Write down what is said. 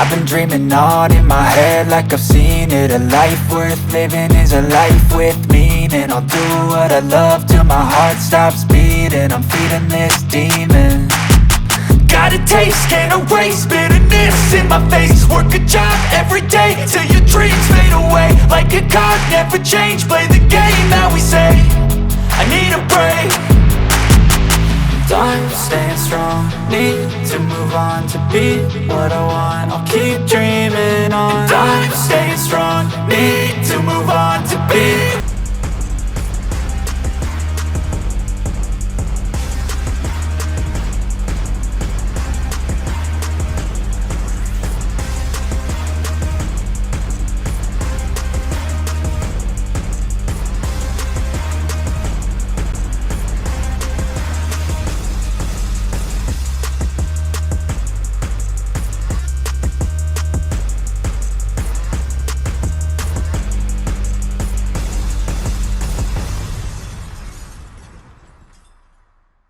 I've been dreaming on in my head like I've seen it. A life worth living is a life with meaning. I'll do what I love till my heart stops beating. I'm feeding this demon. Got a taste, can't erase bitterness in my face. Work a job every day till your dreams fade away. Like a card, never change, play the game that we say. I need a break. I'm staying strong, need to move on to be what I want. I'll keep dreaming on. I'm staying strong, need to move on.